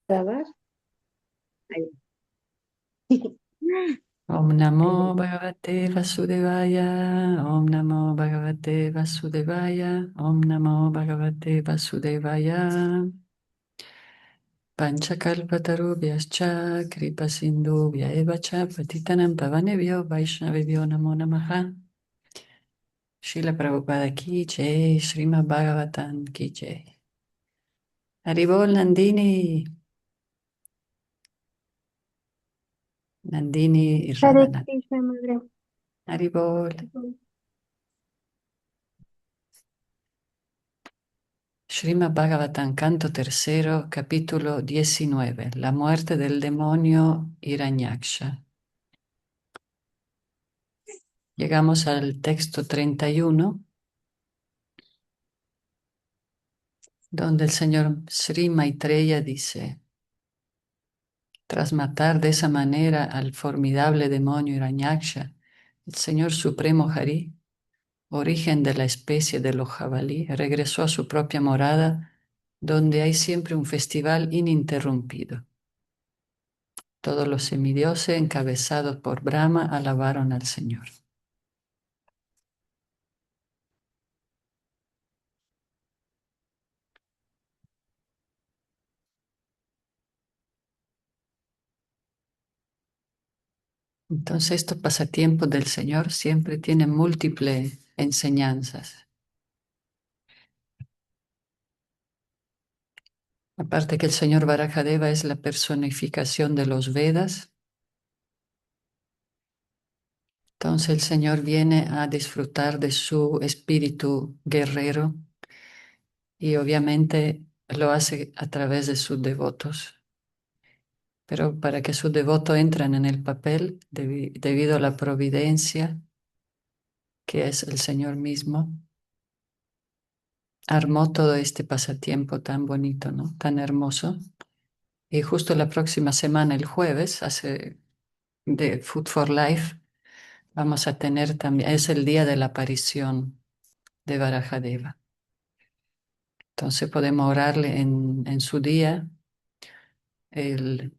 Grabar. Ahí Om Namo ahí va. Bhagavate Vasudevaya, Om Namo Bhagavate Vasudevaya, Om Namo Bhagavate Vasudevaya. Panchakalpatarubhyascha kripa sindhubhya eva cha patitanam pavanebhyo vaishnavebhyo namo namaha. Srila Prabhupada ki jai, Srimad Bhagavatam ki jai. Haribol Nandini, Nandini y Hare Radhana. Krishna, madre. Haribol. Srimad Bhagavatam, canto tercero, capítulo 19, la muerte del demonio Hiranyaksha. Llegamos al texto 31, donde el señor Sri Maitreya dice: tras matar de esa manera al formidable demonio Hiranyaksha, el señor supremo Hari, origen de la especie de los jabalí, regresó a su propia morada, donde hay siempre un festival ininterrumpido. Todos los semidioses, encabezados por Brahma, alabaron al Señor. Entonces, estos pasatiempos del Señor siempre tienen múltiples enseñanzas. Aparte que el Señor Varajadeva es la personificación de los Vedas, entonces el Señor viene a disfrutar de su espíritu guerrero y obviamente lo hace a través de sus devotos. Pero para que sus devotos entren en el papel, debido a la providencia que es el Señor mismo, armó todo este pasatiempo tan bonito, ¿no? Tan hermoso. Y justo la próxima semana, el jueves, de Food for Life, vamos a tener también, es el día de la aparición de Varajadeva. Entonces podemos orarle en su día. El,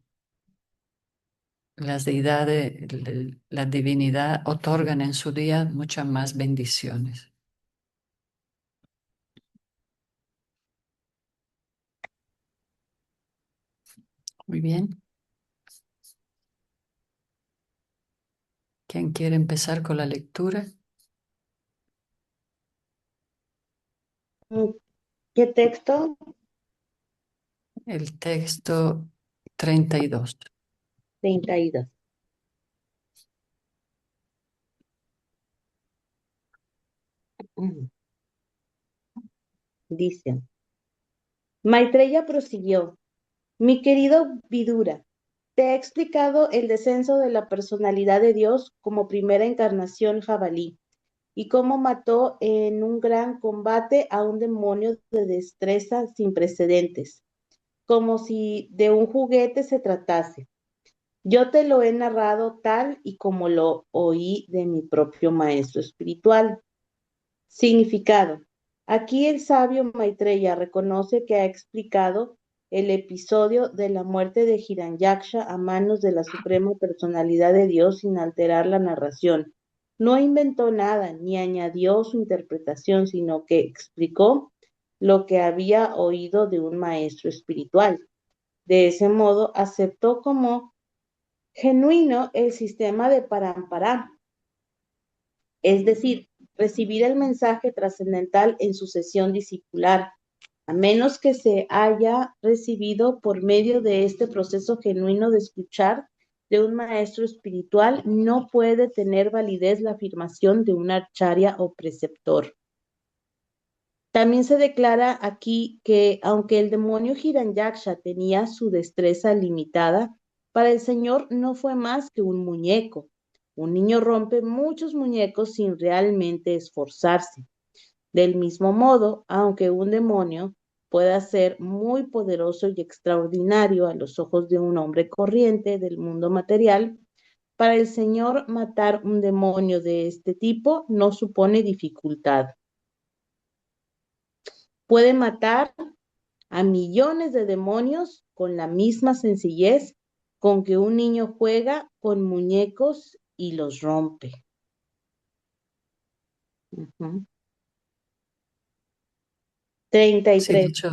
las deidades, la divinidad otorgan en su día muchas más bendiciones. Muy bien. ¿Quién quiere empezar con la lectura? Mm, ¿Qué texto? El texto 32. 32. Mm, Dice, Maitreya prosiguió, mi querido Vidura, te he explicado el descenso de la personalidad de Dios como primera encarnación jabalí y cómo mató en un gran combate a un demonio de destreza sin precedentes, como si de un juguete se tratase. Yo te lo he narrado tal y como lo oí de mi propio maestro espiritual. Significado. Aquí el sabio Maitreya reconoce que ha explicado el episodio de la muerte de Hiranyaksha a manos de la Suprema Personalidad de Dios sin alterar la narración. No inventó nada ni añadió su interpretación, sino que explicó lo que había oído de un maestro espiritual. De ese modo, aceptó como genuino el sistema de Parampara, es decir, recibir el mensaje trascendental en sucesión discipular, a menos que se haya recibido por medio de este proceso genuino de escuchar de un maestro espiritual, no puede tener validez la afirmación de un acharya o preceptor. También se declara aquí que, aunque el demonio Hiranyaksha tenía su destreza limitada, para el Señor no fue más que un muñeco. Un niño rompe muchos muñecos sin realmente esforzarse. Del mismo modo, aunque un demonio pueda ser muy poderoso y extraordinario a los ojos de un hombre corriente del mundo material, para el Señor matar un demonio de este tipo no supone dificultad. Puede matar a millones de demonios con la misma sencillez con que un niño juega con muñecos y los rompe. Ujú. Sí, de 33. hecho,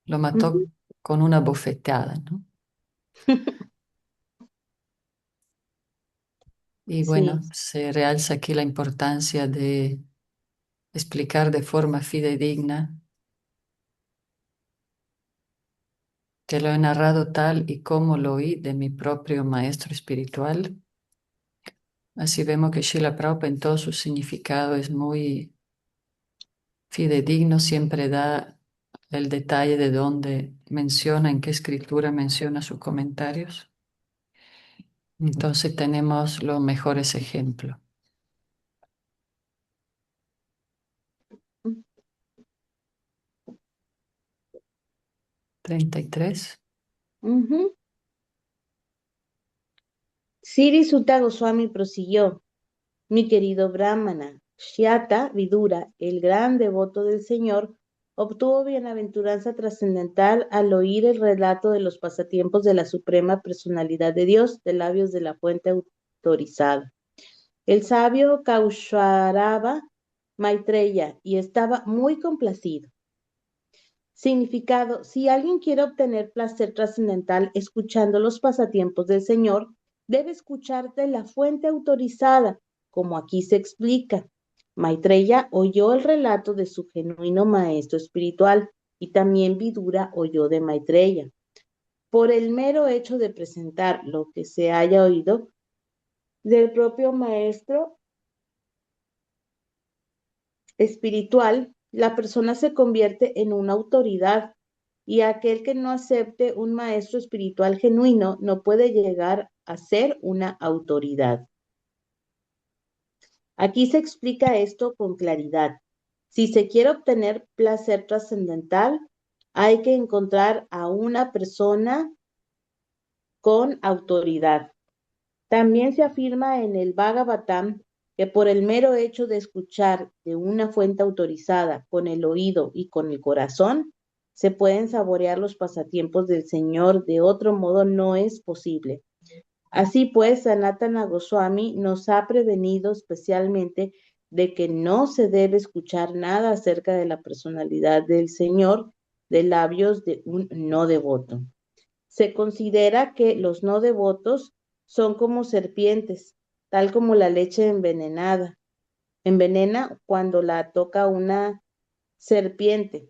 lo Ujú. mató con una bofetada, ¿no? Y Sí. bueno, se realza aquí la importancia de explicar de forma fidedigna. Te lo he narrado tal y como lo oí de mi propio maestro espiritual. Así vemos que Srila Prabhupada en todo su significado es muy fidedigno, siempre da el detalle de dónde menciona, en qué escritura menciona sus comentarios. Entonces tenemos los mejores ejemplos. 33. Ujú. Siri Sutta Goswami prosiguió. Mi querido Brahmana, Shyata Vidura, el gran devoto del Señor, obtuvo bienaventuranza trascendental al oír el relato de los pasatiempos de la Suprema Personalidad de Dios de labios de la fuente autorizada. El sabio Kaushvarava Maitreya y estaba muy complacido. Significado: si alguien quiere obtener placer trascendental escuchando los pasatiempos del Señor, debe escuchar de la fuente autorizada, como aquí se explica. Maitreya oyó el relato de su genuino maestro espiritual y también Vidura oyó de Maitreya. Por el mero hecho de presentar lo que se haya oído del propio maestro espiritual, la persona se convierte en una autoridad y aquel que no acepte un maestro espiritual genuino no puede llegar a ser una autoridad. Aquí se explica esto con claridad. Si se quiere obtener placer trascendental, hay que encontrar a una persona con autoridad. También se afirma en el Bhagavatam que por el mero hecho de escuchar de una fuente autorizada con el oído y con el corazón, se pueden saborear los pasatiempos del Señor, de otro modo no es posible. Así pues, Sanatana Goswami nos ha prevenido especialmente de que no se debe escuchar nada acerca de la personalidad del Señor de labios de un no devoto. Se considera que los no devotos son como serpientes, tal como la leche envenenada. Envenena cuando la toca una serpiente.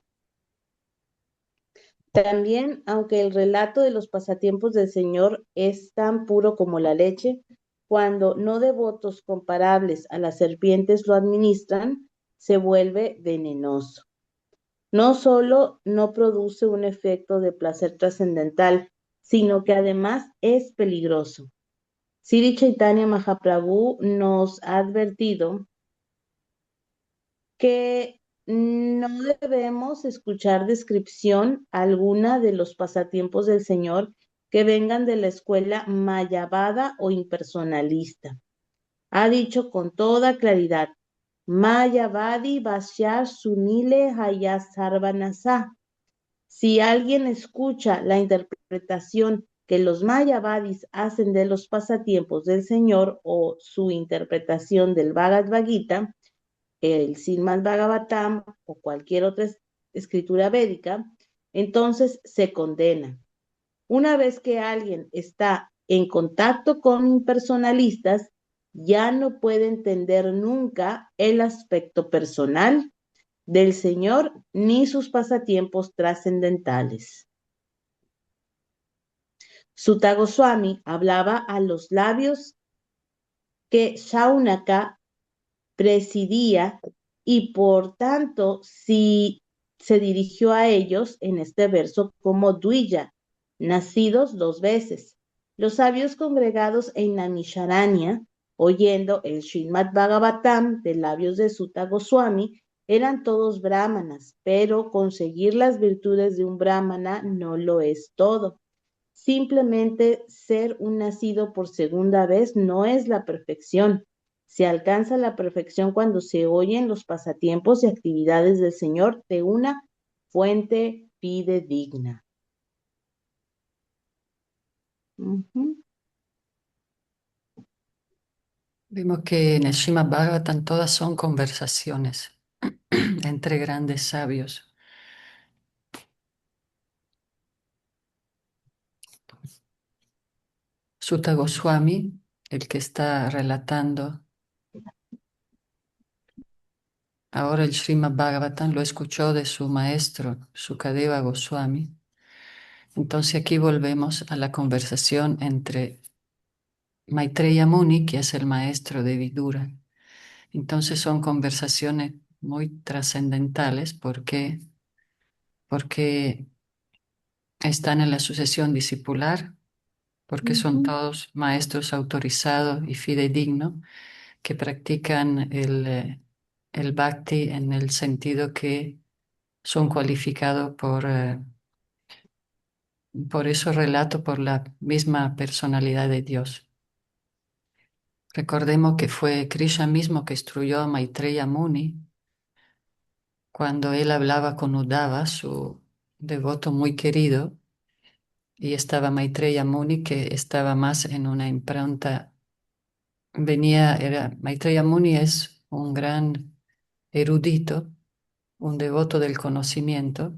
También, aunque el relato de los pasatiempos del Señor es tan puro como la leche, cuando no devotos comparables a las serpientes lo administran, se vuelve venenoso. No solo no produce un efecto de placer trascendental, sino que además es peligroso. Sri Chaitanya Mahaprabhu nos ha advertido que no debemos escuchar descripción alguna de los pasatiempos del Señor que vengan de la escuela mayavada o impersonalista. Ha dicho con toda claridad, Mayavadi Vasyar Sunile Hayasarvanasa. Si alguien escucha la interpretación que los mayavadis hacen de los pasatiempos del Señor o su interpretación del Bhagavad Gita, el Srimad Bhagavatam o cualquier otra escritura védica, entonces se condena. Una vez que alguien está en contacto con impersonalistas, ya no puede entender nunca el aspecto personal del Señor ni sus pasatiempos trascendentales. Sutta Goswami hablaba a los labios que Shaunaka presidía y por tanto si se dirigió a ellos en este verso como Dvija, nacidos dos veces. Los sabios congregados en Namisharanya, oyendo el Srimad Bhagavatam de labios de Sutta Goswami, eran todos brahmanas, pero conseguir las virtudes de un brahmana no lo es todo. Simplemente ser un nacido por segunda vez no es la perfección. Se alcanza la perfección cuando se oyen los pasatiempos y actividades del Señor de una fuente fidedigna. Ujú, Vimos que en el Srimad Bhagavatam todas son conversaciones entre grandes sabios. Sutta Goswami, el que está relatando ahora el Srimad Bhagavatam, lo escuchó de su maestro, Sukadeva Goswami. Entonces aquí volvemos a la conversación entre Maitreya Muni, que es el maestro de Vidura. Entonces son conversaciones muy trascendentales porque están en la sucesión discipular, porque son ujú, todos maestros autorizados y fidedignos que practican el bhakti en el sentido que son cualificados por eso relato, por la misma personalidad de Dios. Recordemos que fue Krishna mismo que instruyó a Maitreya Muni cuando él hablaba con Uddhava, su devoto muy querido, y estaba Maitreya Muni, que estaba más en una impronta, Maitreya Muni es un gran erudito, un devoto del conocimiento,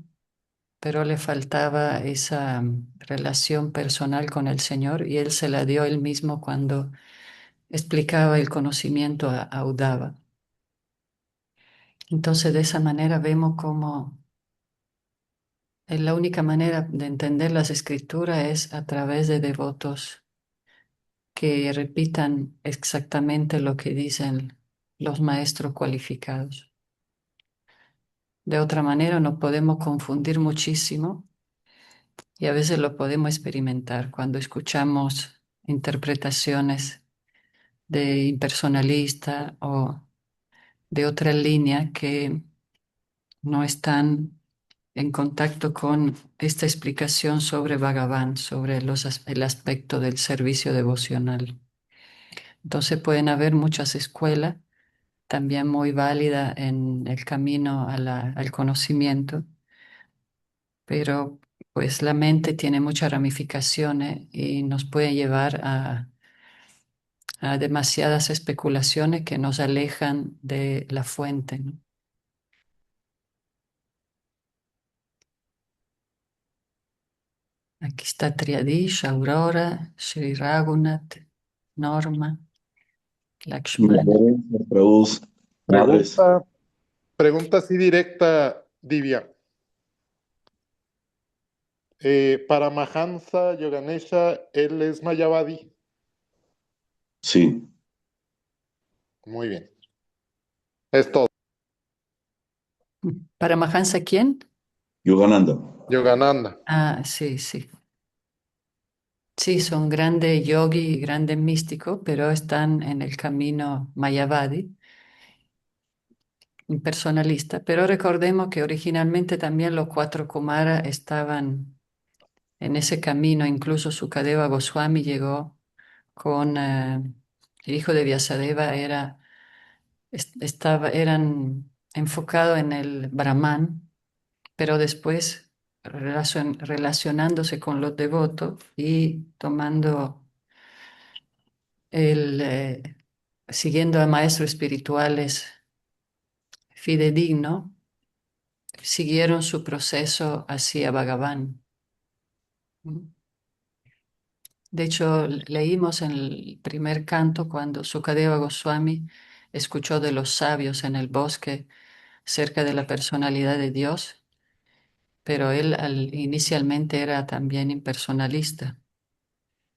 pero le faltaba esa relación personal con el Señor y él se la dio él mismo cuando explicaba el conocimiento a Uddhava. Entonces, de esa manera vemos cómo la única manera de entender las escrituras es a través de devotos que repitan exactamente lo que dicen los maestros cualificados. De otra manera, nos podemos confundir muchísimo y a veces lo podemos experimentar cuando escuchamos interpretaciones de impersonalista o de otra línea que no están en contacto con esta explicación sobre Bhagavan, sobre el aspecto del servicio devocional. Entonces pueden haber muchas escuelas, también muy válidas en el camino al conocimiento, pero pues la mente tiene muchas ramificaciones y nos puede llevar a demasiadas especulaciones que nos alejan de la fuente, ¿no? Aquí está Triadish, Aurora, Sri Raghunath, Norma, Mi Lakshmana. reverencia, Prabhus, padres. Pregunta, pregunta así directa, Divya. Para Mahansa Yoganesha, él es Mayavadi. Sí, Muy bien. Es todo. ¿Para Mahansa quién? Yogananda. Yogananda. Ah, sí, sí. Sí, son grandes yogi, grandes místicos, pero están en el camino Mayavadi, impersonalista. Pero recordemos que originalmente también los cuatro Kumaras estaban en ese camino. Incluso Sukadeva Goswami llegó con el hijo de Vyasadeva, eran enfocados en el Brahman, pero después relacionándose con los devotos y tomando siguiendo a maestros espirituales fidedignos, siguieron su proceso hacia Bhagavan. De hecho, leímos en el primer canto cuando Sukadeva Goswami escuchó de los sabios en el bosque cerca de la personalidad de Dios, pero él inicialmente era también impersonalista.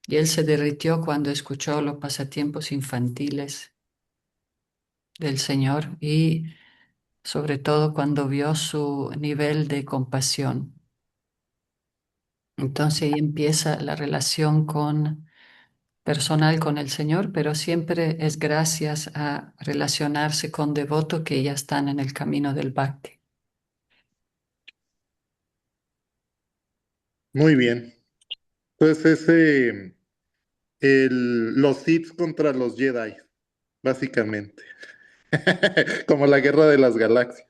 Y él se derritió cuando escuchó los pasatiempos infantiles del Señor y sobre todo cuando vio su nivel de compasión. Entonces ahí empieza la relación personal con el Señor, pero siempre es gracias a relacionarse con devotos que ya están en el camino del Bhakti. Muy bien. Entonces, los Sith contra los Jedi, básicamente. Como la guerra de las galaxias.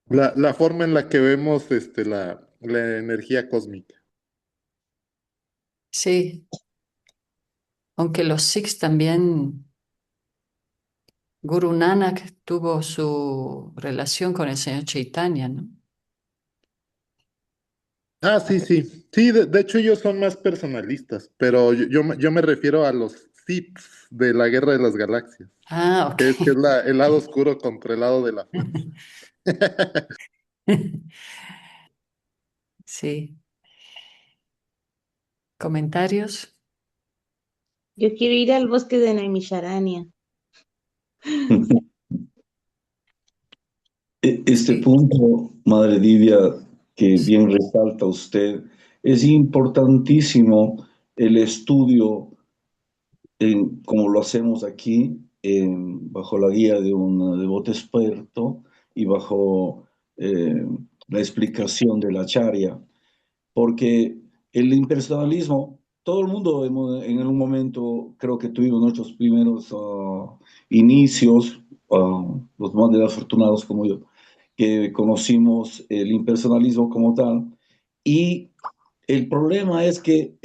La forma en la que vemos la energía cósmica. Sí, aunque los Sikhs también, Guru Nanak tuvo su relación con el señor Chaitanya, ¿no? Ah, sí, sí. Sí, de hecho ellos son más personalistas, pero yo me refiero a los Sith de la Guerra de las Galaxias, Ah, ok. que es el lado oscuro contra el lado de la fuerza. Sí. ¿Comentarios? Yo quiero ir al bosque de Naimisharania. Este Sí. punto, Madre Divia, que bien resalta usted, es importantísimo el estudio, como lo hacemos aquí, bajo la guía de un devoto experto y bajo eh, la explicación de la Acharya, porque el impersonalismo, todo el mundo en un momento creo que tuvimos nuestros primeros inicios, los más desafortunados como yo, que conocimos el impersonalismo como tal, y el problema es que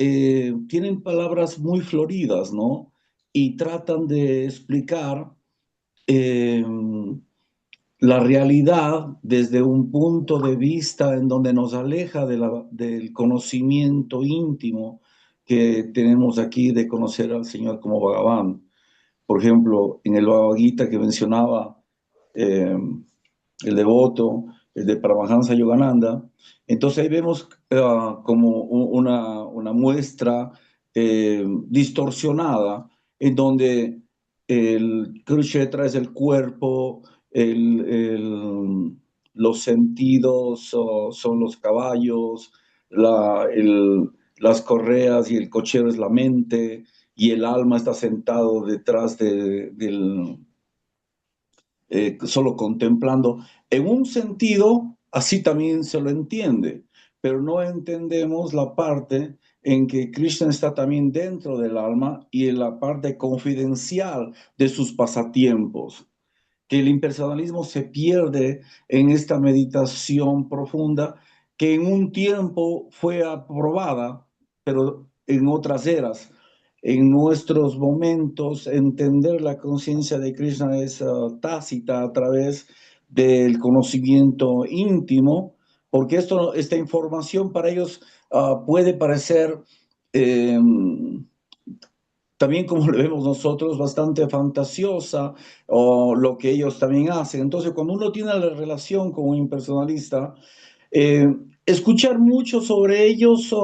tienen palabras muy floridas, ¿no? Y tratan de explicar eh, la realidad desde un punto de vista en donde nos aleja del conocimiento íntimo que tenemos aquí de conocer al Señor como Bhagavan. Por ejemplo, en el Bhagavad Gita que mencionaba eh, el devoto, el de Paramahansa Yogananda, entonces ahí vemos como una muestra distorsionada en donde el Kurukshetra es el cuerpo, los sentidos son los caballos, las correas y el cochero es la mente, y el alma está sentado detrás del solo contemplando. En un sentido, así también se lo entiende, pero no entendemos la parte en que Krishna está también dentro del alma y en la parte confidencial de sus pasatiempos, que el impersonalismo se pierde en esta meditación profunda que en un tiempo fue aprobada, pero en otras eras. En nuestros momentos, entender la conciencia de Krishna es tácita a través del conocimiento íntimo, porque esta información para ellos puede parecer eh, también como lo vemos nosotros, bastante fantasiosa, o lo que ellos también hacen. Entonces, cuando uno tiene la relación con un impersonalista, eh, escuchar mucho sobre ellos,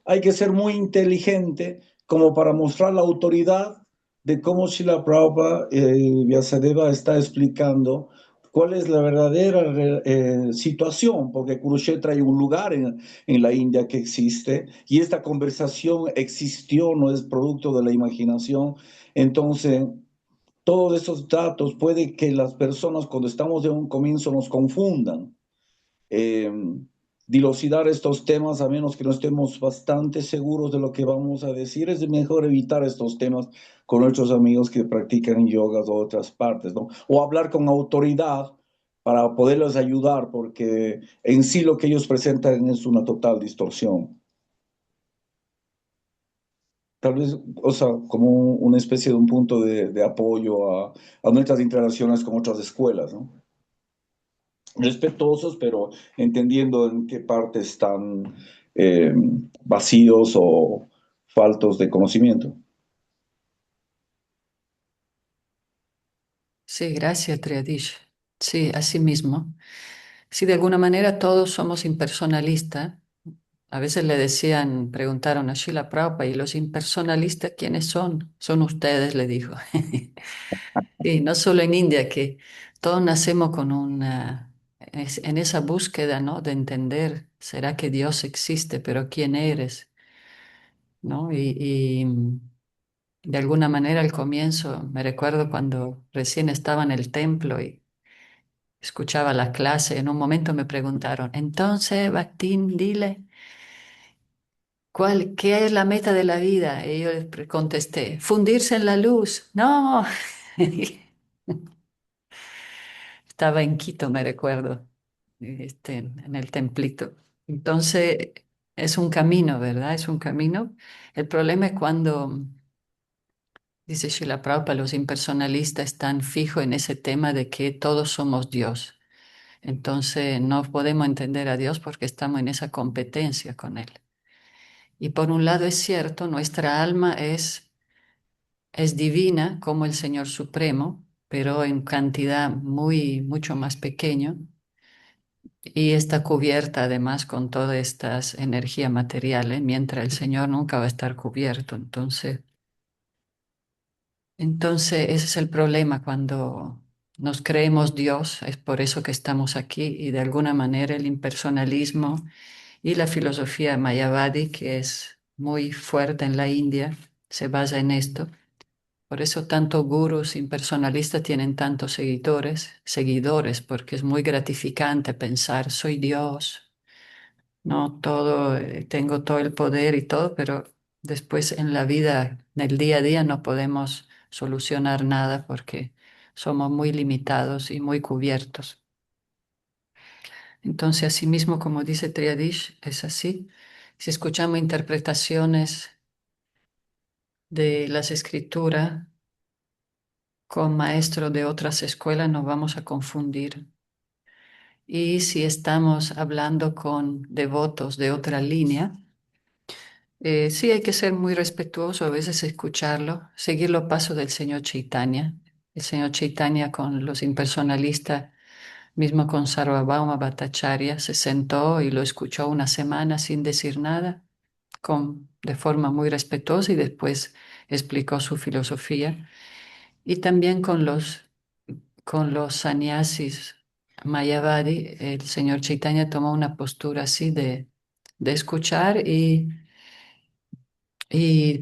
hay que ser muy inteligente como para mostrar la autoridad de cómo Srila Prabhupada Vyasadeva está explicando cuál es la verdadera situación, porque Kurukshetra hay un lugar en la India que existe y esta conversación existió, no es producto de la imaginación. Entonces, todos esos datos puede que las personas cuando estamos de un comienzo nos confundan. eh, Dilucidar estos temas, a menos que no estemos bastante seguros de lo que vamos a decir, es mejor evitar estos temas con nuestros amigos que practican yogas o otras partes, ¿no? O hablar con autoridad para poderles ayudar, porque en sí lo que ellos presentan es una total distorsión. Tal vez, o sea, como una especie de un punto de apoyo a nuestras interacciones con otras escuelas, ¿no? Respetuosos, pero entendiendo en qué parte están eh, vacíos o faltos de conocimiento. Sí, gracias, Triadish. Sí, así mismo. Sí, de alguna manera todos somos impersonalistas. A veces le decían, preguntaron a Sheila Prabhupada, ¿y los impersonalistas quiénes son? Son ustedes, le dijo. Sí, no solo en India, que todos nacemos con en esa búsqueda, ¿no? De entender, ¿será que Dios existe? Pero ¿quién eres? ¿No? De alguna manera al comienzo, me recuerdo cuando recién estaba en el templo y escuchaba la clase, en un momento me preguntaron, entonces, Bhaktin, dile, ¿qué es la meta de la vida? Y yo les contesté, fundirse en la luz. No, estaba en Quito, me recuerdo. en el templito. Entonces, es un camino, ¿verdad? Es un camino. El problema es cuando, dice Srila Prabhupada, los impersonalistas están fijos en ese tema de que todos somos Dios. Entonces, no podemos entender a Dios porque estamos en esa competencia con Él. Y por un lado es cierto, nuestra alma es divina como el Señor Supremo, pero en cantidad mucho más pequeño. Y está cubierta además con todas estas energías materiales, mientras el Señor nunca va a estar cubierto. Entonces ese es el problema cuando nos creemos Dios, es por eso que estamos aquí y de alguna manera el impersonalismo y la filosofía Mayavadi, que es muy fuerte en la India, se basa en esto. Por eso tantos gurús impersonalistas tienen tantos seguidores, porque es muy gratificante pensar, soy Dios. No todo, tengo todo el poder y todo, pero después en la vida, en el día a día, no podemos solucionar nada porque somos muy limitados y muy cubiertos. Entonces, asimismo, como dice Triadish, es así. Si escuchamos interpretaciones de las escrituras con maestros de otras escuelas, nos vamos a confundir. Y si estamos hablando con devotos de otra línea, sí, hay que ser muy respetuoso, a veces escucharlo, seguir los pasos del señor Chaitanya. El señor Chaitanya con los impersonalistas, mismo con Sarvabhauma Bhattacharya, se sentó y lo escuchó una semana sin decir nada, de forma muy respetuosa y después explicó su filosofía. Y también con los sannyasis Mayavadi, el señor Chaitanya tomó una postura así de escuchar y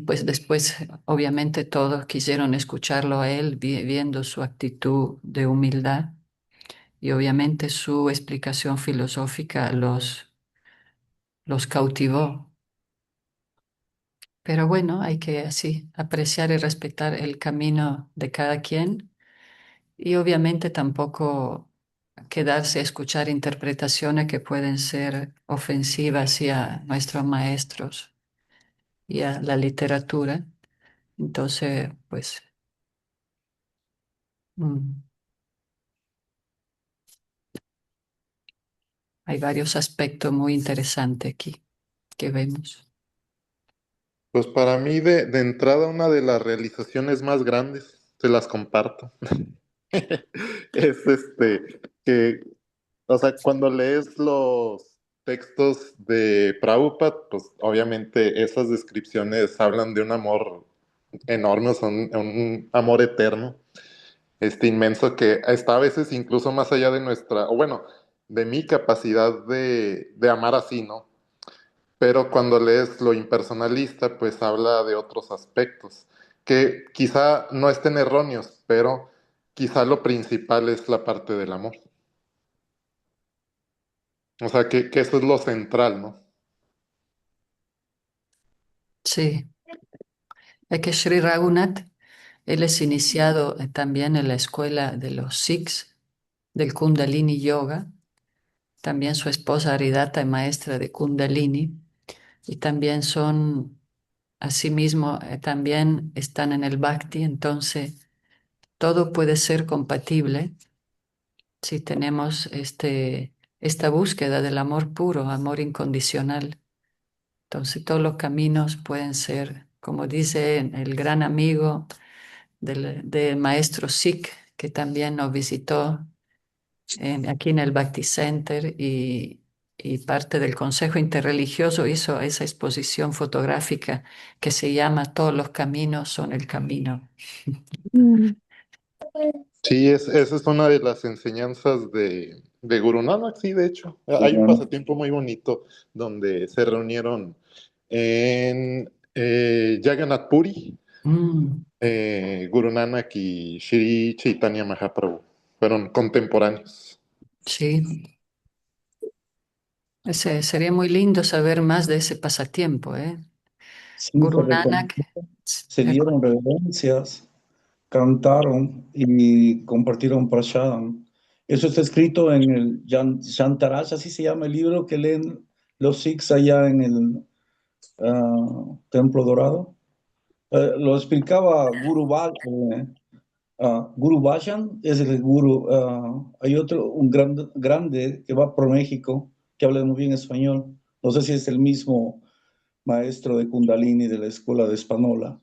pues después, obviamente, todos quisieron escucharlo a él, viendo su actitud de humildad y obviamente su explicación filosófica los cautivó. Pero bueno, hay que así apreciar y respetar el camino de cada quien y obviamente tampoco quedarse a escuchar interpretaciones que pueden ser ofensivas hacia nuestros maestros y a la literatura. Entonces, pues... mm, hay varios aspectos muy interesantes aquí que vemos. Pues para mí de entrada una de las realizaciones más grandes, se las comparto, es que, o sea, cuando lees los textos de Prabhupada, pues obviamente esas descripciones hablan de un amor enorme, o sea, un amor eterno, inmenso que está a veces incluso más allá de nuestra, o bueno, de mi capacidad de amar así, ¿no? Pero cuando lees lo impersonalista, pues habla de otros aspectos que quizá no estén erróneos, pero quizá lo principal es la parte del amor. O sea, que eso es lo central, ¿no? Sí, es que Sri Raghunath, él es iniciado también en la escuela de los Sikhs, del Kundalini Yoga. También su esposa Aridata es maestra de Kundalini y también son, asimismo, también están en el Bhakti. Entonces, todo puede ser compatible si tenemos esta búsqueda del amor puro, amor incondicional. Entonces todos los caminos pueden ser, como dice el gran amigo del maestro Sikh, que también nos visitó aquí en el Bhakti Center y parte del Consejo Interreligioso hizo esa exposición fotográfica que se llama Todos los caminos son el camino. Mm. Sí, esa es una de las enseñanzas de Guru Nanak, sí, de hecho. Hay un Bueno, pasatiempo muy bonito donde se reunieron en Jagannath Puri, Mm, Guru Nanak y Shri Chaitanya Mahaprabhu. Fueron contemporáneos. sí, sería muy lindo saber más de ese pasatiempo, ¿eh? sí, se Guru Nanak. reconocieron, se dieron reverencias, cantaron y compartieron prashadam. Eso está escrito en el Shantaraj, así se llama el libro que leen los Sikhs allá en el Templo Dorado. Lo explicaba Guru Bhajan, es el guru. Hay otro, un grande que va por México, que habla muy bien español. No sé si es el mismo maestro de Kundalini de la escuela de Espanola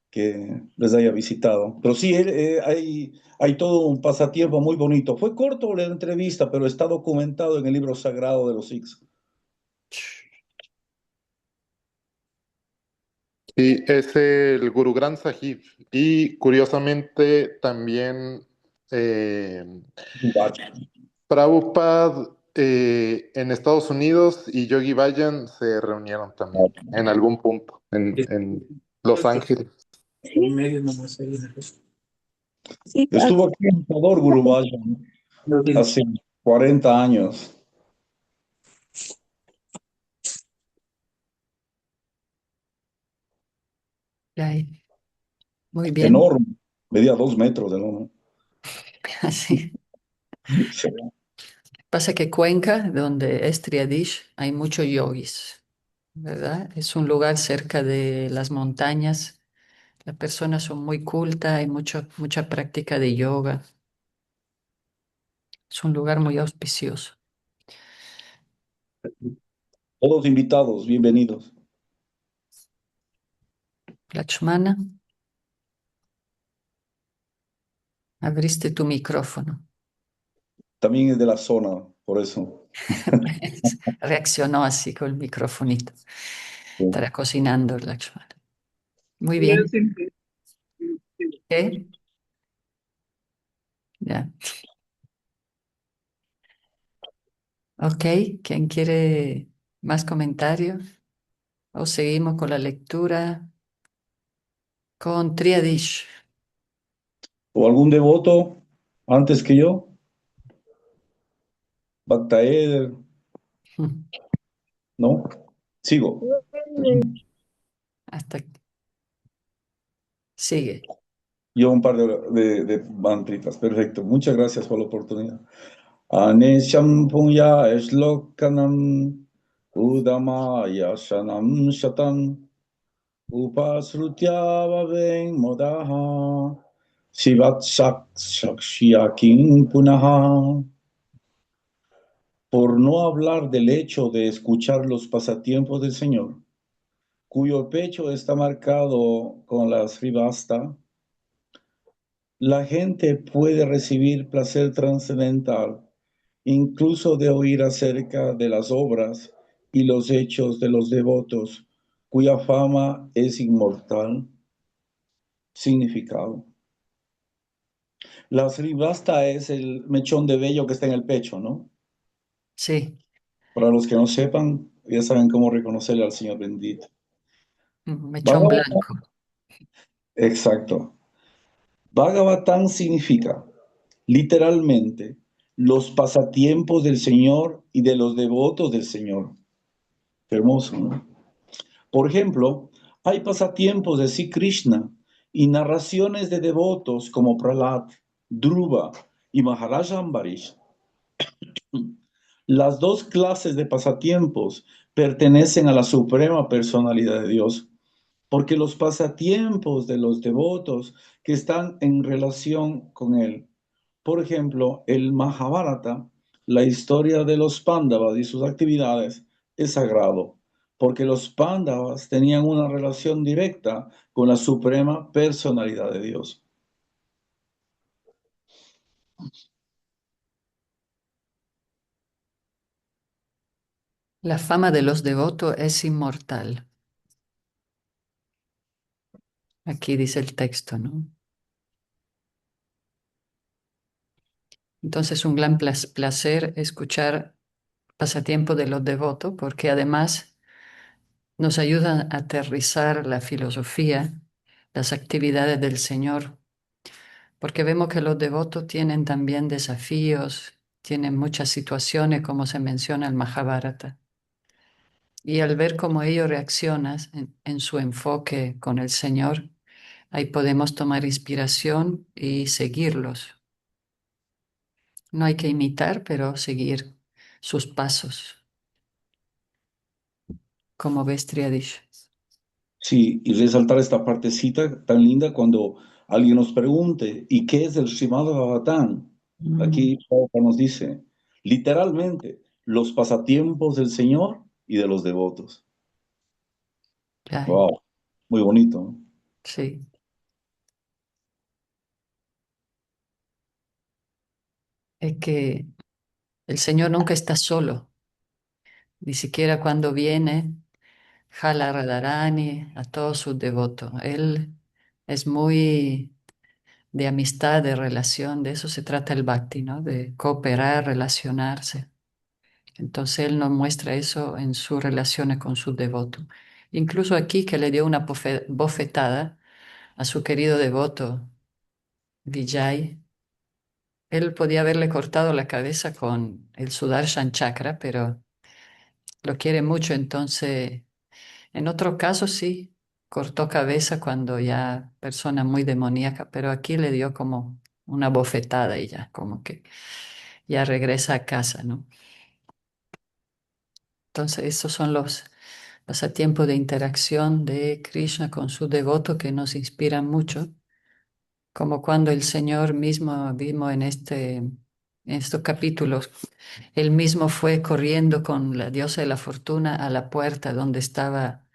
que les haya visitado. Pero sí, hay todo un pasatiempo muy bonito. Fue corto la entrevista, pero está documentado en el libro sagrado de los Sikhs. Sí, es el Guru Granth Sahib. Y curiosamente también Prabhupada en Estados Unidos y Yogi Bayan se reunieron también en algún punto en Los Ángeles. Sí, Estuvo aquí en Ecuador, Guru Bhajan, hace 40 años. Ya, muy bien. Enorme, medía 2 metros de longo. Así. Sí. Pasa que Cuenca, donde es Triadish, hay muchos yogis, ¿verdad? Es un lugar cerca de las montañas. Las personas son muy cultas, hay mucha práctica de yoga. Es un lugar muy auspicioso. Todos invitados, bienvenidos. Lakshmana, abriste tu micrófono. También es de la zona, por eso. Reaccionó así con el microfonito. Sí. Estará cocinando Lakshmana. Muy bien. ¿Qué? Ya. Ok, ¿quién quiere más comentarios? ¿O seguimos con la lectura con Triadish? ¿O algún devoto antes que yo? Bhakta Eder, ¿no? Sigo. Hasta sigue. Yo un par de mantritas. Perfecto. Muchas gracias por la oportunidad. Anesham punya shlokanam udamaya shanam shatan upasrutya bhaveng modaha shivat shakshyakim punaha. Por no hablar del hecho de escuchar los pasatiempos del Señor, cuyo pecho está marcado con la srivasta, la gente puede recibir placer trascendental, incluso de oír acerca de las obras y los hechos de los devotos, cuya fama es inmortal. Significado. La srivasta es el mechón de vello que está en el pecho, ¿no? Sí, Para los que no sepan, ya saben cómo reconocerle al Señor bendito. un mechón Bhagavatam, blanco. exacto. Bhagavatam significa literalmente los pasatiempos del Señor y de los devotos del Señor. Qué hermoso, ¿no? Por ejemplo, hay pasatiempos de Sri Krishna y narraciones de devotos como Prahlad, Dhruva y Maharaj Ambarish. Las dos clases de pasatiempos pertenecen a la suprema personalidad de Dios, porque los pasatiempos de los devotos que están en relación con Él, por ejemplo, el Mahabharata, la historia de los Pándavas y sus actividades, es sagrado, porque los Pándavas tenían una relación directa con la suprema personalidad de Dios. La fama de los devotos es inmortal. Aquí dice el texto, ¿no? Entonces, un gran placer escuchar pasatiempo de los devotos, porque además nos ayuda a aterrizar la filosofía, las actividades del Señor, porque vemos que los devotos tienen también desafíos, tienen muchas situaciones, como se menciona en el Mahabharata. Y al ver cómo ellos reaccionan en su enfoque con el Señor, ahí podemos tomar inspiración y seguirlos. No hay que imitar, pero seguir sus pasos, como ves, Triadish. Sí, y resaltar esta partecita tan linda cuando alguien nos pregunte, ¿y qué es el Srimad Bhagavatam? Mm, Aquí Prabhupada nos dice, literalmente, los pasatiempos del Señor y de los devotos. ay, Wow, muy bonito, ¿no? sí, es que el Señor nunca está solo, ni siquiera cuando viene, jala a Radharani, a todos sus devotos. Él es muy de amistad, de relación, de eso se trata el bhakti, ¿no? De cooperar, relacionarse. Entonces él nos muestra eso en sus relaciones con sus devotos. Incluso aquí que le dio una bofetada a su querido devoto Vijay, él podía haberle cortado la cabeza con el Sudarshan Chakra, pero lo quiere mucho, entonces en otro caso sí, cortó cabeza cuando ya persona muy demoníaca, pero aquí le dio como una bofetada y ya, como que ya regresa a casa, ¿no? Entonces esos son los pasatiempos de interacción de Krishna con su devoto que nos inspiran mucho, como cuando el Señor mismo vimos en estos capítulos, él mismo fue corriendo con la diosa de la fortuna a la puerta donde estaba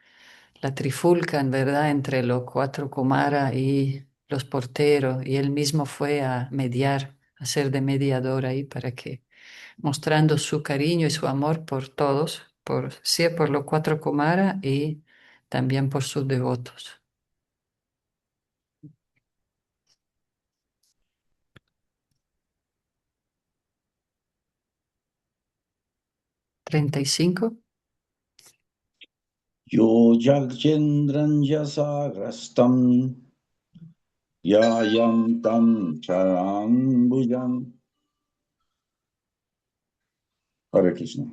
la trifulca, en verdad, entre los cuatro Kumara y los porteros, y él mismo fue a mediar, a ser de mediador ahí para que, mostrando su cariño y su amor por todos, sí, por los cuatro Kumara y también por sus devotos. 35. Yo Yagendran Yasagrastam Yayantam Charambuyam. Hare Krishna.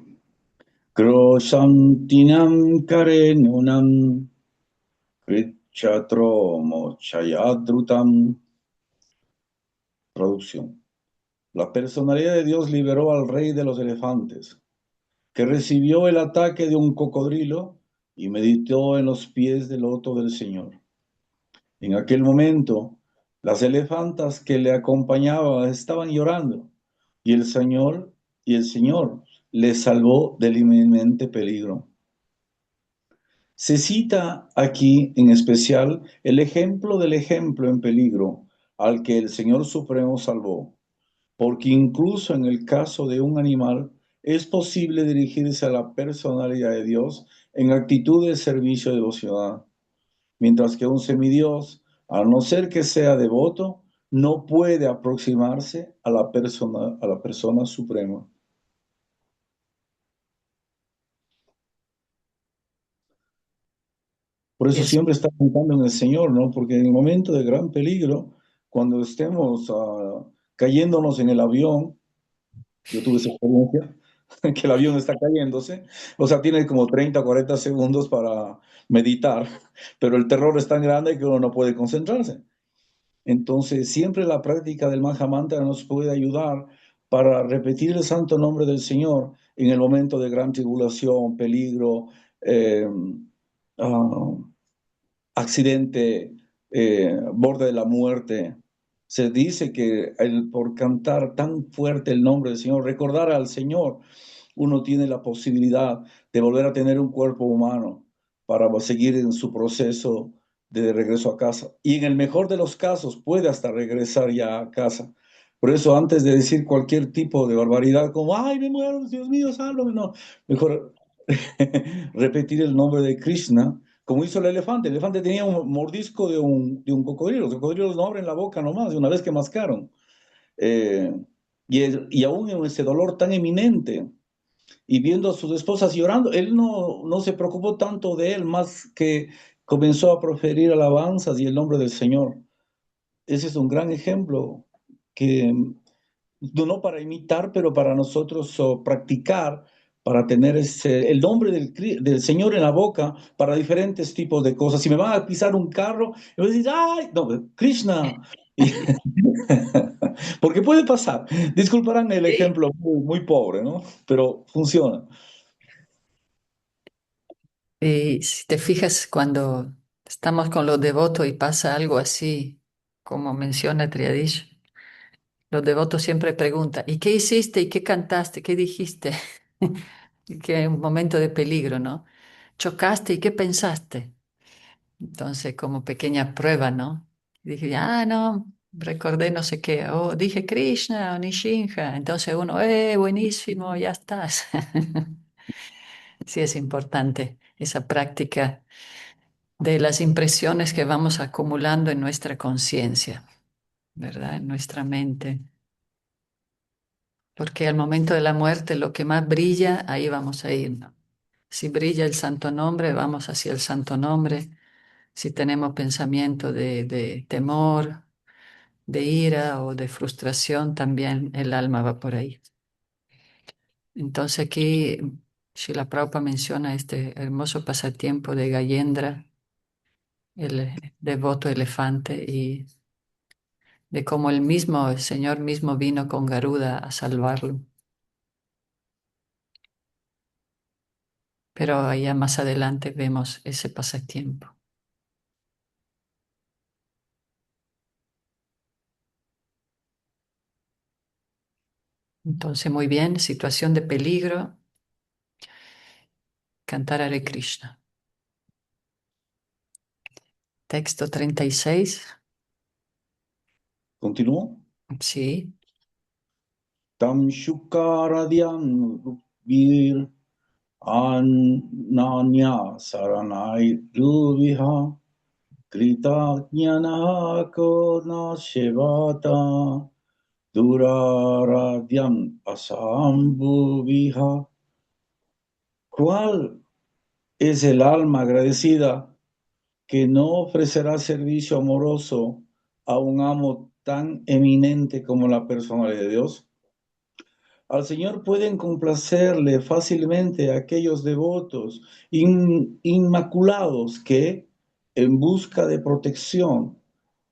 Kroshantinam Karenunam Krichatro Mochayadrutam. Traducción. La personalidad de Dios liberó al rey de los elefantes, que recibió el ataque de un cocodrilo y meditó en los pies del loto del Señor. En aquel momento, las elefantas que le acompañaban estaban llorando y el Señor les salvó del inminente peligro. Se cita aquí en especial el ejemplo del ejemplo en peligro al que el Señor Supremo salvó, porque incluso en el caso de un animal es posible dirigirse a la personalidad de Dios en actitud de servicio devocional, mientras que un semidios, a no ser que sea devoto, no puede aproximarse a la persona suprema. Por eso Es, siempre está pensando en el Señor, ¿no? Porque en el momento de gran peligro, cuando estemos cayéndonos en el avión, yo tuve esa experiencia, que el avión está cayéndose, o sea, tiene como 30 o 40 segundos para meditar, pero el terror es tan grande que uno no puede concentrarse. Entonces, siempre la práctica del Mahamantra nos puede ayudar para repetir el santo nombre del Señor en el momento de gran tribulación, peligro, eh, ah, accidente, borde de la muerte. Se dice que por cantar tan fuerte el nombre del Señor, recordar al Señor, uno tiene la posibilidad de volver a tener un cuerpo humano para seguir en su proceso de regreso a casa. Y en el mejor de los casos puede hasta regresar ya a casa. Por eso antes de decir cualquier tipo de barbaridad como, ay, me muero, Dios mío, sálvame, no, mejor repetir el nombre de Krishna, como hizo el elefante. El elefante tenía un mordisco de un cocodrilo. Los cocodrilos no abren la boca nomás, de una vez que mascaron. Eh, y aún en ese dolor tan eminente, y viendo a sus esposas llorando, él no se preocupó tanto de él, más que comenzó a proferir alabanzas y el nombre del Señor. Ese es un gran ejemplo que no para imitar, pero para nosotros practicar, para tener el nombre del Señor en la boca para diferentes tipos de cosas. Si me van a pisar un carro, yo voy a decir, ¡ay! No, Krishna. Porque puede pasar. Disculparán el Sí. ejemplo muy pobre, ¿no? Pero funciona. Y si te fijas, cuando estamos con los devotos y pasa algo así, como menciona Triadish, los devotos siempre preguntan, ¿y qué hiciste? ¿Y qué cantaste? ¿Qué dijiste? Y que es un momento de peligro, ¿no? ¿Chocaste? ¿Y qué pensaste? Entonces, como pequeña prueba, ¿no? Dije, no, recordé no sé qué, o dije Krishna o Nishinja. Entonces uno, buenísimo, ya estás. Sí, es importante esa práctica de las impresiones que vamos acumulando en nuestra conciencia, ¿verdad? En nuestra mente. Porque al momento de la muerte lo que más brilla, ahí vamos a ir, ¿no? Si brilla el santo nombre, vamos hacia el santo nombre. Si tenemos pensamiento de temor, de ira o de frustración, también el alma va por ahí. Entonces aquí Srila Prabhupada menciona este hermoso pasatiempo de Gayendra, el devoto elefante, y de cómo el Señor mismo vino con Garuda a salvarlo. Pero allá más adelante vemos ese pasatiempo. Entonces, muy bien, situación de peligro, cantar Hare Krishna. Texto 36. ¿Continúo? Sí. Tam Shukaradhyam Rupvir Ananya Saranai Ruviha Krita Jnanaha Kona Shevata Duraradyam Asambuviha. ¿Cuál es el alma agradecida que no ofrecerá servicio amoroso a un amo tan eminente como la personalidad de Dios? Al Señor pueden complacerle fácilmente aquellos devotos inmaculados que, en busca de protección,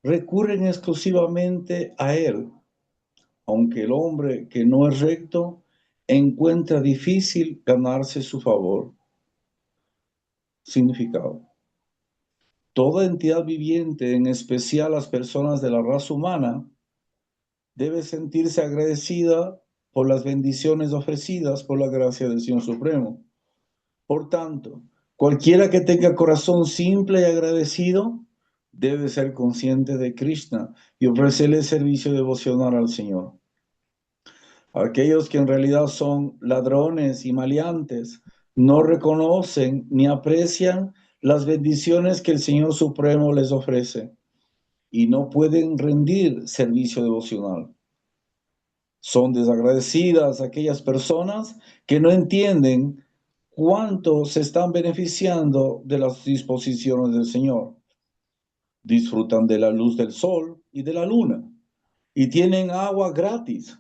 recurren exclusivamente a Él, aunque el hombre que no es recto encuentra difícil ganarse su favor. Significado. Toda entidad viviente, en especial las personas de la raza humana, debe sentirse agradecida por las bendiciones ofrecidas por la gracia del Señor Supremo. Por tanto, cualquiera que tenga corazón simple y agradecido debe ser consciente de Krishna y ofrecerle servicio devocional al Señor. Aquellos que en realidad son ladrones y maleantes no reconocen ni aprecian las bendiciones que el Señor Supremo les ofrece y no pueden rendir servicio devocional. Son desagradecidas aquellas personas que no entienden cuánto se están beneficiando de las disposiciones del Señor. Disfrutan de la luz del sol y de la luna y tienen agua gratis.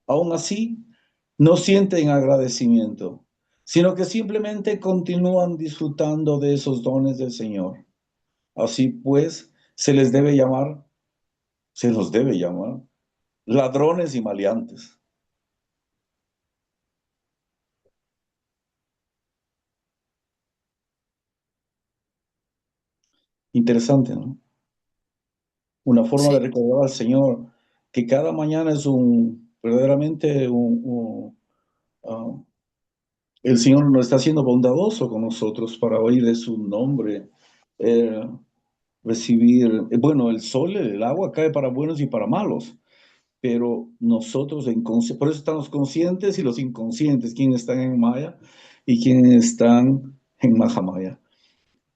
Aún así, no sienten agradecimiento, sino que simplemente continúan disfrutando de esos dones del Señor. Así pues, se los debe llamar ladrones y maleantes. Interesante, ¿no? Una forma de Sí, recordar al Señor que cada mañana es verdaderamente el Señor nos está siendo bondadoso con nosotros para oír de su nombre, eh, recibir, bueno, el sol, el agua cae para buenos y para malos, pero nosotros, por eso están los conscientes y los inconscientes, quienes están en Maya y quienes están en Mahamaya.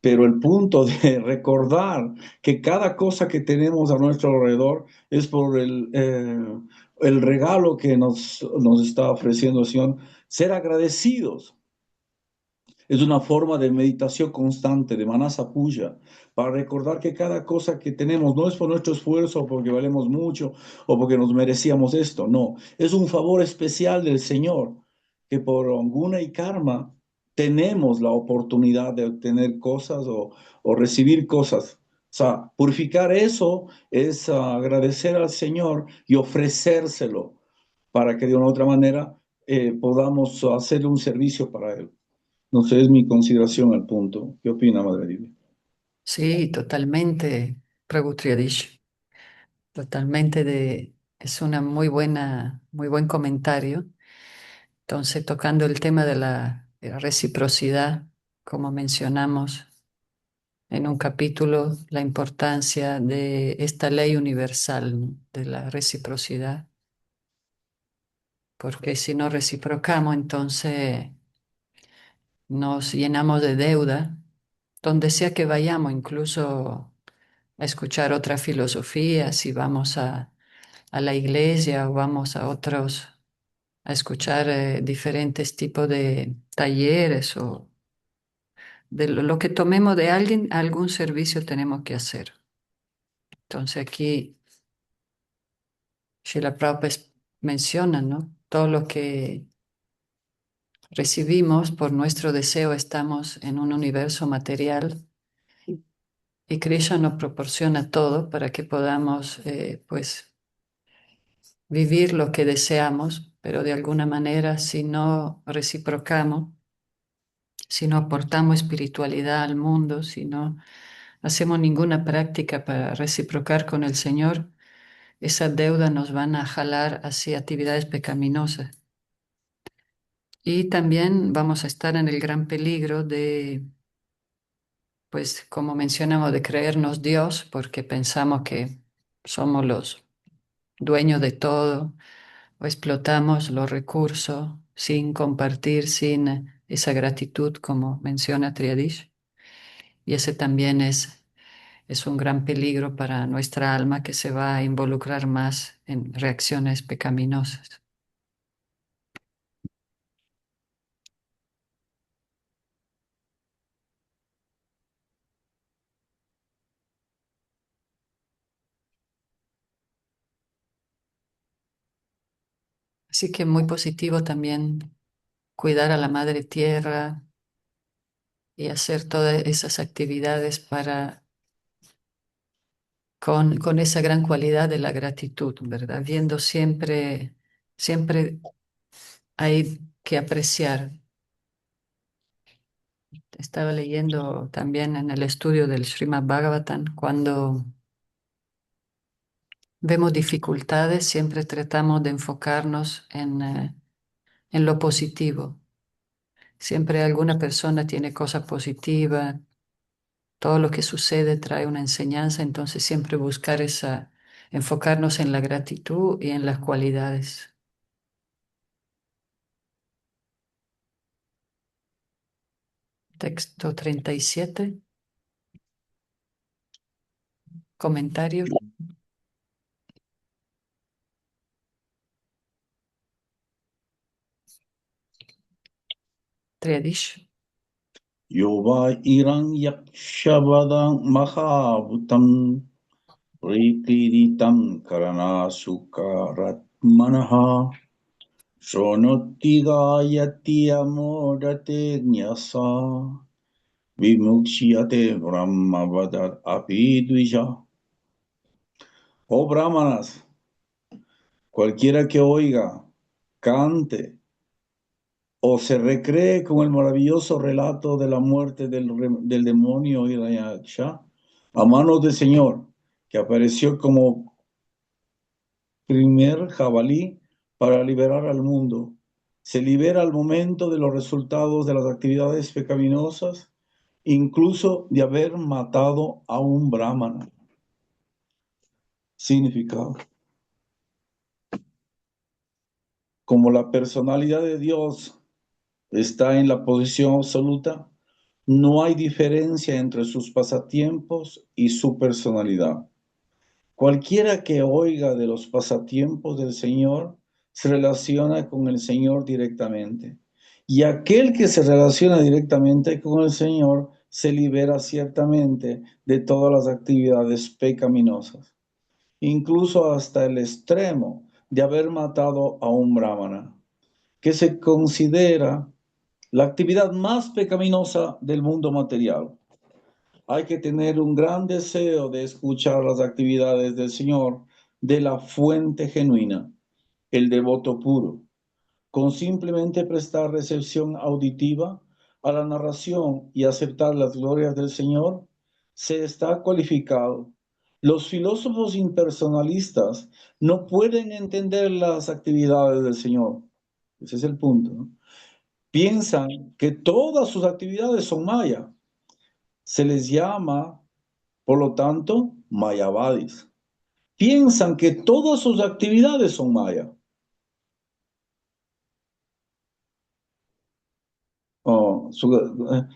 Pero el punto de recordar que cada cosa que tenemos a nuestro alrededor es por el regalo que nos está ofreciendo el Señor, ser agradecidos. Es una forma de meditación constante, de manasa puya, para recordar que cada cosa que tenemos no es por nuestro esfuerzo, porque valemos mucho o porque nos merecíamos esto, no. Es un favor especial del Señor que por guna y karma tenemos la oportunidad de obtener cosas o recibir cosas. O sea, purificar eso es agradecer al Señor y ofrecérselo para que de una u otra manera podamos hacerle un servicio para Él. No sé, es mi consideración al punto. ¿Qué opina, Madre Divina? Sí, totalmente, Prabhu Triadish. Es una muy buen comentario. Entonces, tocando el tema de la reciprocidad, como mencionamos en un capítulo, la importancia de esta ley universal, ¿no? De la reciprocidad, porque si no reciprocamos, entonces nos llenamos de deuda, donde sea que vayamos, incluso a escuchar otra filosofía, si vamos a la iglesia o vamos a otros, a escuchar diferentes tipos de talleres o de lo que tomemos de alguien, algún servicio tenemos que hacer. Entonces aquí Srila Prabhupada menciona, ¿no? Todo lo que recibimos por nuestro deseo, estamos en un universo material y Krishna nos proporciona todo para que podamos, pues, vivir lo que deseamos, pero de alguna manera, si no reciprocamos, si no aportamos espiritualidad al mundo, si no hacemos ninguna práctica para reciprocar con el Señor, esas deudas nos van a jalar hacia actividades pecaminosas. Y también vamos a estar en el gran peligro de, pues como mencionamos, de creernos Dios, porque pensamos que somos los dueños de todo, o explotamos los recursos sin compartir, sin esa gratitud, como menciona Triadish. Y ese también es un gran peligro para nuestra alma que se va a involucrar más en reacciones pecaminosas. Así que muy positivo también cuidar a la madre tierra y hacer todas esas actividades para con esa gran cualidad de la gratitud, ¿verdad? Viendo siempre hay que apreciar. Estaba leyendo también en el estudio del Srimad Bhagavatam, cuando vemos dificultades, siempre tratamos de enfocarnos en lo positivo. Siempre alguna persona tiene cosas positivas, todo lo que sucede trae una enseñanza, entonces siempre buscar enfocarnos en la gratitud y en las cualidades. Texto 37, comentario, Triadish. Yova irang yakshabadang mahavutam rikiritam karana sukaratmanaha shonottigayati amodate nyasa vimukshiyate brahmavadat apidvija. Oh brahmanas, cualquiera que oiga, cante o se recree con el maravilloso relato de la muerte del demonio Hiranyaksha a manos del Señor, que apareció como primer jabalí para liberar al mundo. Se libera al momento de los resultados de las actividades pecaminosas, incluso de haber matado a un brahmana. Significado. Como la personalidad de Dios está en la posición absoluta, no hay diferencia entre sus pasatiempos y su personalidad. Cualquiera que oiga de los pasatiempos del Señor se relaciona con el Señor directamente. Y aquel que se relaciona directamente con el Señor se libera ciertamente de todas las actividades pecaminosas, incluso hasta el extremo de haber matado a un brahmana. que se considera la actividad más pecaminosa del mundo material. Hay que tener un gran deseo de escuchar las actividades del Señor, de la fuente genuina, el devoto puro. Con simplemente prestar recepción auditiva a la narración y aceptar las glorias del Señor, se está cualificado. Los filósofos impersonalistas no pueden entender las actividades del Señor. Ese es el punto, ¿no? Piensan que todas sus actividades son maya. Se les llama, por lo tanto, mayavadis. Piensan que todas sus actividades son maya.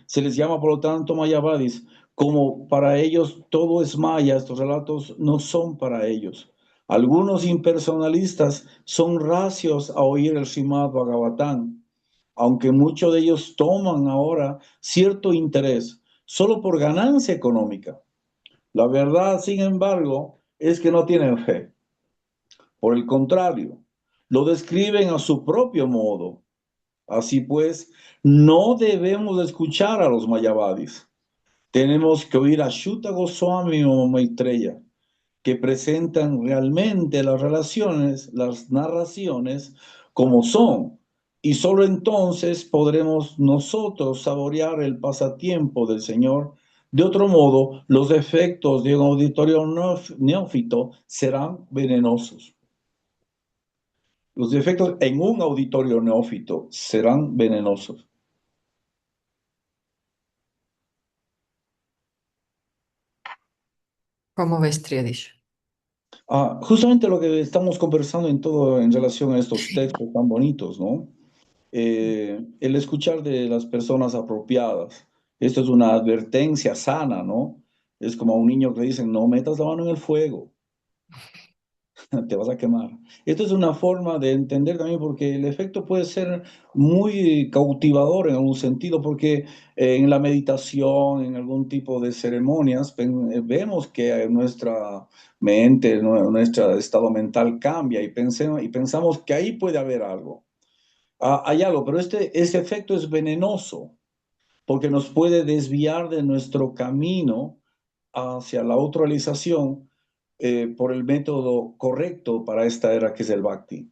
Se les llama, por lo tanto, mayavadis. Como para ellos todo es maya, estos relatos no son para ellos. Algunos impersonalistas son racios a oír el Srimad Bhagavatam, aunque muchos de ellos toman ahora cierto interés solo por ganancia económica. La verdad, sin embargo, es que no tienen fe. Por el contrario, lo describen a su propio modo. Así pues, no debemos escuchar a los mayavadis. Tenemos que oír a Shuta Goswami o Maitreya, que presentan realmente las relaciones, las narraciones como son. Y solo entonces podremos nosotros saborear el pasatiempo del Señor. De otro modo, los efectos de un auditorio neófito serán venenosos. Los efectos en un auditorio neófito serán venenosos. ¿Cómo ves, Triadish? Justamente lo que estamos conversando en todo en relación a estos textos tan bonitos, ¿no? El escuchar de las personas apropiadas. Esto es una advertencia sana, ¿no? Es como a un niño que le dicen, no metas la mano en el fuego, te vas a quemar. Esto es una forma de entender también porque el efecto puede ser muy cautivador en algún sentido, porque en la meditación, en algún tipo de ceremonias, vemos que nuestra mente, nuestro estado mental cambia y pensamos que ahí puede haber algo. Hay algo, pero este efecto es venenoso porque nos puede desviar de nuestro camino hacia la autorrealización por el método correcto para esta era que es el Bhakti.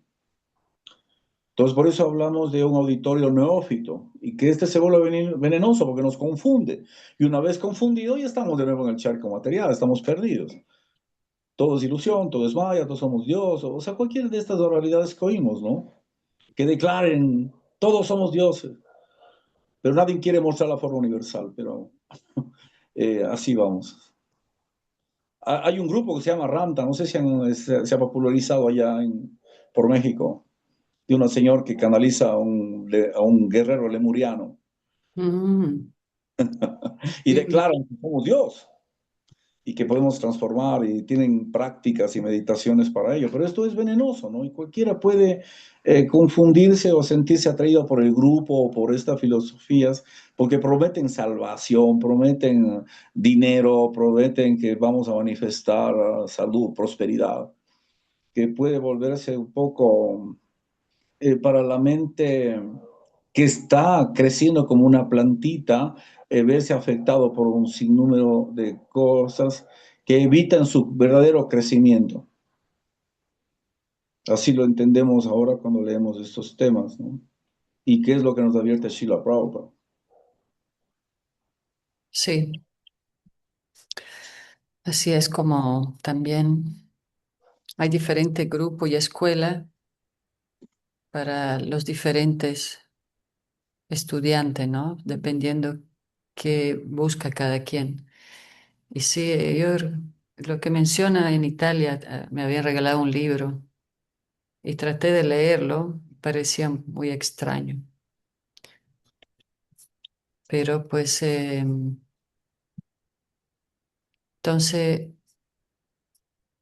Entonces, por eso hablamos de un auditorio neófito y que este se vuelve venenoso porque nos confunde. Y una vez confundido, ya estamos de nuevo en el charco material, estamos perdidos. Todo es ilusión, todo es maya, todos somos Dios, o sea, cualquier de estas barbaridades que oímos, ¿no? Que declaren, todos somos dioses, pero nadie quiere mostrar la forma universal, pero así vamos. Hay un grupo que se llama Ramta, no sé si se ha popularizado allá por México, de un señor que canaliza a un guerrero lemuriano Mm, y mm. declaran que somos Dios y que podemos transformar y tienen prácticas y meditaciones para ello. Pero esto es venenoso, ¿no? Y cualquiera puede confundirse o sentirse atraído por el grupo o por estas filosofías porque prometen salvación, prometen dinero, prometen que vamos a manifestar salud, prosperidad, que puede volverse un poco para la mente que está creciendo como una plantita, verse afectado por un sinnúmero de cosas que evitan su verdadero crecimiento. Así lo entendemos ahora cuando leemos estos temas, ¿no? ¿Y qué es lo que nos advierte Srila Prabhupada? Sí, así es como también hay diferente grupo y escuela para los diferentes estudiantes, ¿no? Dependiendo qué busca cada quien. Y sí, yo lo que menciona en Italia, me habían regalado un libro y traté de leerlo, parecía muy extraño, pero pues entonces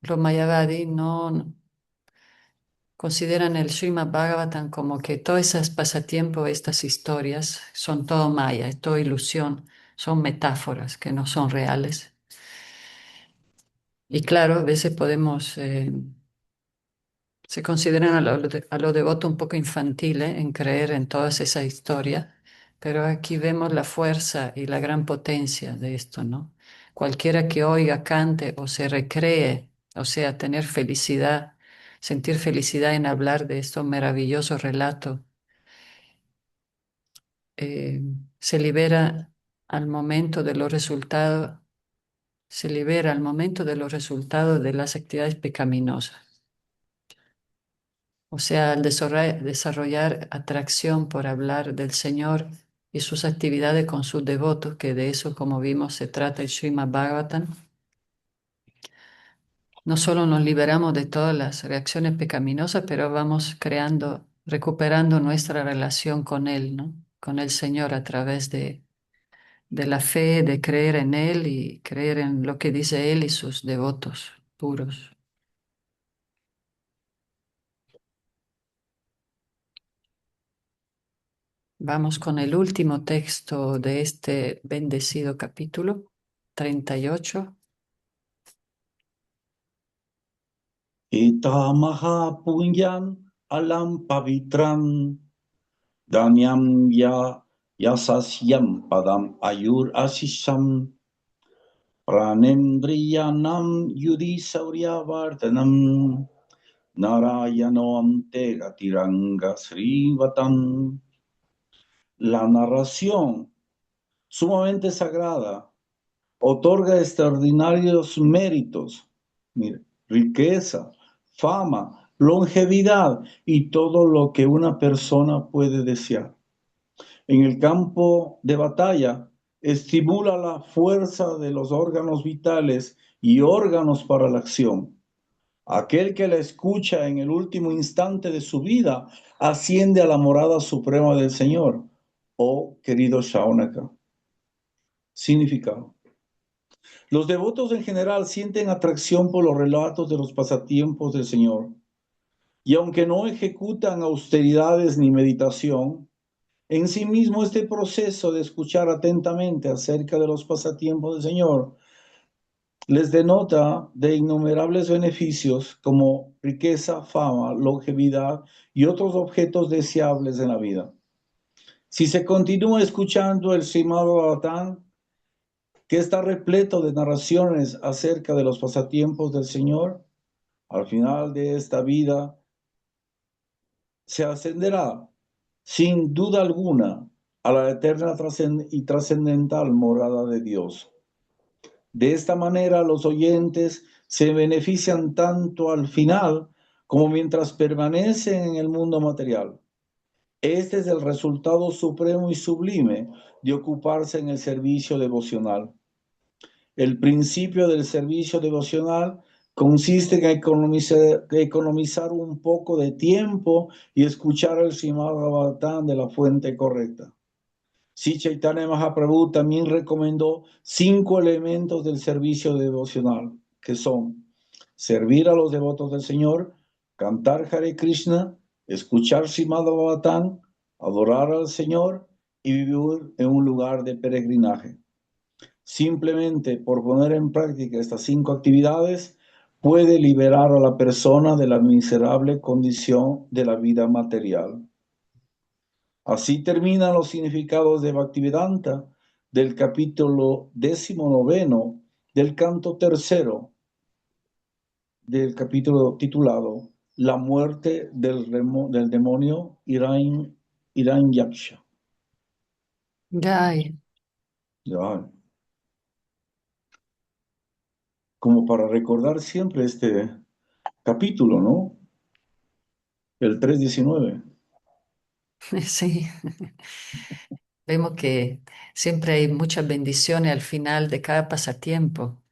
los Mayavadi no consideran el Srimad Bhagavatam como que todos esos pasatiempos, estas historias, son todo maya, es todo ilusión, son metáforas que no son reales. Y claro, a veces podemos Se consideran a lo devoto un poco infantiles en creer en todas esas historias, pero aquí vemos la fuerza y la gran potencia de esto, ¿no? Cualquiera que oiga, cante o se recree, o sea, tener felicidad, sentir felicidad en hablar de estos maravillosos relatos, eh, se libera al momento de los resultados, se libera al momento de los resultados de las actividades pecaminosas. O sea, al desarrollar atracción por hablar del Señor y sus actividades con sus devotos, que de eso, como vimos, se trata el Srimad Bhagavatam, no solo nos liberamos de todas las reacciones pecaminosas, pero vamos creando, recuperando nuestra relación con Él, ¿no? Con el Señor a través de la fe, de creer en Él y creer en lo que dice Él y sus devotos puros. Vamos con el último texto de este bendecido capítulo, 38. Ita mahapunyan alam pavitram danyam yasasyam padam ayur asisham pranembriyanam yudi sauryavartanam narayano ante gatiranga srivatam. La narración sumamente sagrada otorga extraordinarios méritos, mire, riqueza, fama, longevidad y todo lo que una persona puede desear. En el campo de batalla, estimula la fuerza de los órganos vitales y órganos para la acción. Aquel que la escucha en el último instante de su vida asciende a la morada suprema del Señor. Oh, querido Shaunaka. Significado. Los devotos en general sienten atracción por los relatos de los pasatiempos del Señor, y aunque no ejecutan austeridades ni meditación, en sí mismo este proceso de escuchar atentamente acerca de los pasatiempos del Señor les denota de innumerables beneficios como riqueza, fama, longevidad y otros objetos deseables en la vida. Si se continúa escuchando el Srimad Bhagavatam, que está repleto de narraciones acerca de los pasatiempos del Señor, al final de esta vida se ascenderá sin duda alguna a la eterna y trascendental morada de Dios. De esta manera los oyentes se benefician tanto al final como mientras permanecen en el mundo material. Este es el resultado supremo y sublime de ocuparse en el servicio devocional. El principio del servicio devocional consiste en economizar un poco de tiempo y escuchar el Srimad Bhagavatam de la fuente correcta. Sri Chaitanya Mahaprabhu también recomendó 5 elementos del servicio devocional, que son servir a los devotos del Señor, cantar Hare Krishna, escuchar Srimad Bhagavatam, adorar al Señor y vivir en un lugar de peregrinaje. Simplemente por poner en práctica estas 5 actividades, puede liberar a la persona de la miserable condición de la vida material. Así terminan los significados de Bhaktivedanta del capítulo 19 del canto tercero del capítulo titulado La muerte del demonio Hiranyaksha. Jai. Ya, como para recordar siempre este capítulo, ¿no? El 3.19. Sí, vemos que siempre hay muchas bendiciones al final de cada pasatiempo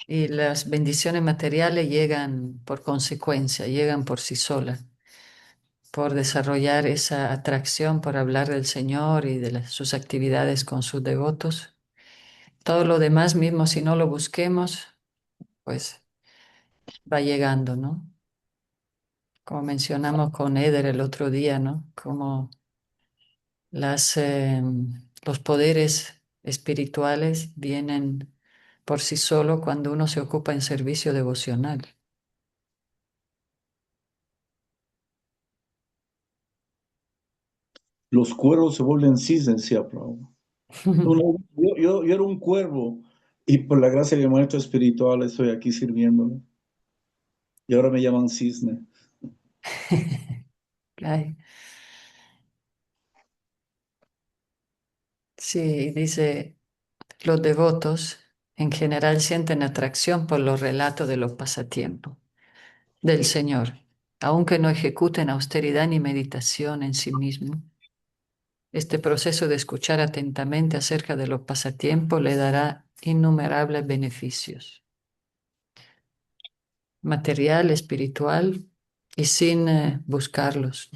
y las bendiciones materiales llegan por consecuencia, llegan por sí solas, por desarrollar esa atracción por hablar del Señor y de sus actividades con sus devotos. Todo lo demás, mismo si no lo busquemos, pues va llegando, ¿no? Como mencionamos con Eder el otro día, ¿no? Como los poderes espirituales vienen por sí solo cuando uno se ocupa en servicio devocional. los cuervos se vuelven cisnes, decía Prabhupada. Yo era un cuervo y por la gracia de mi maestro espiritual estoy aquí sirviéndole. Y ahora me llaman cisne. Ay, sí, dice, los devotos en general sienten atracción por los relatos de los pasatiempos del Señor, aunque no ejecuten austeridad ni meditación en sí mismo. Este proceso de escuchar atentamente acerca de los pasatiempos le dará innumerables beneficios, material, espiritual, y sin buscarlos.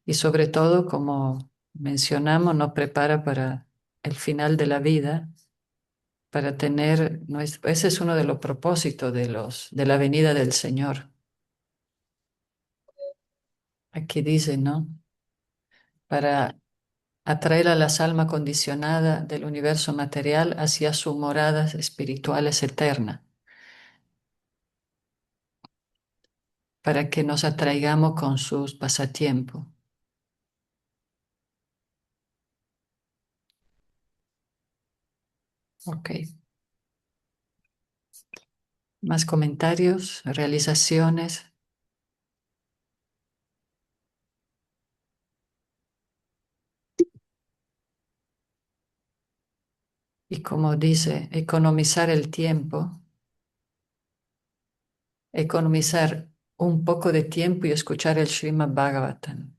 Y sobre todo, como mencionamos, nos prepara para el final de la vida, para tener, ese es uno de los propósitos de la venida del Señor. Aquí dice, ¿no? Para atraer a las almas condicionadas del universo material hacia sus moradas espirituales eternas, para que nos atraigamos con sus pasatiempos. Ok. Más comentarios, realizaciones. Y como dice, economizar el tiempo, economizar un poco de tiempo y escuchar el Srimad Bhagavatam.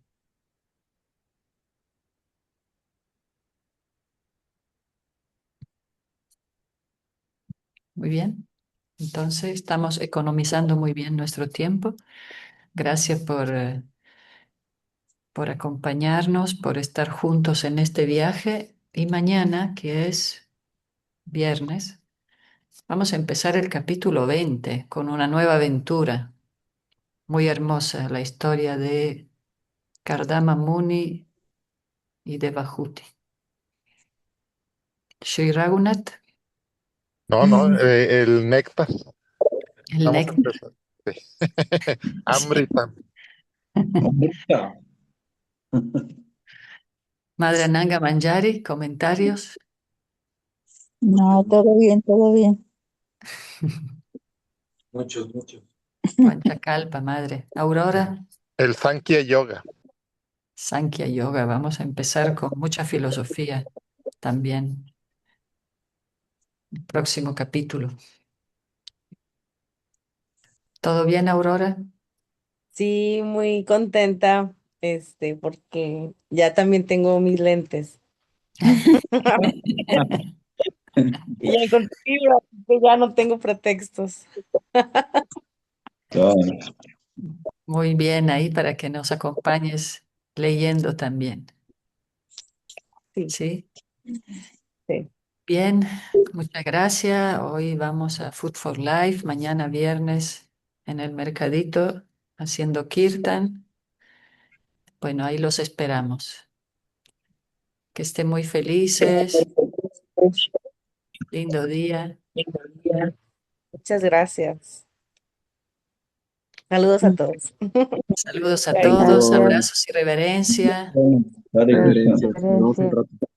Muy bien. Entonces, estamos economizando muy bien nuestro tiempo. Gracias por acompañarnos, por estar juntos en este viaje. Y mañana, que es viernes, vamos a empezar el capítulo 20 con una nueva aventura muy hermosa, la historia de Kardama Muni y de Bahuti. Sri Raghunath, No, no, el néctar. el Vamos a néctar. empezar. Sí. Amrita. Ahorita, Madre Ananga Manjari, comentarios. No, todo bien, todo bien. muchos, muchos. Panchakalpa, madre. Aurora, El Sankhya Yoga. Sankhya Yoga. Vamos a empezar con mucha filosofía también. El próximo capítulo. ¿Todo bien, Aurora? Sí, muy contenta, porque ya también tengo mis lentes. Y ya encontré libros, así que ya no tengo pretextos. Ah, Muy bien, ahí para que nos acompañes leyendo también. Sí, ¿Sí? sí. Bien, muchas gracias. Hoy vamos a Food for Life, mañana viernes en el mercadito haciendo kirtan. Bueno, ahí los esperamos. Que estén muy felices. Lindo día. Muchas gracias. Saludos a todos. Saludos a Bye. todos, Gracias. abrazos y reverencia. Hare Krishna. Gracias.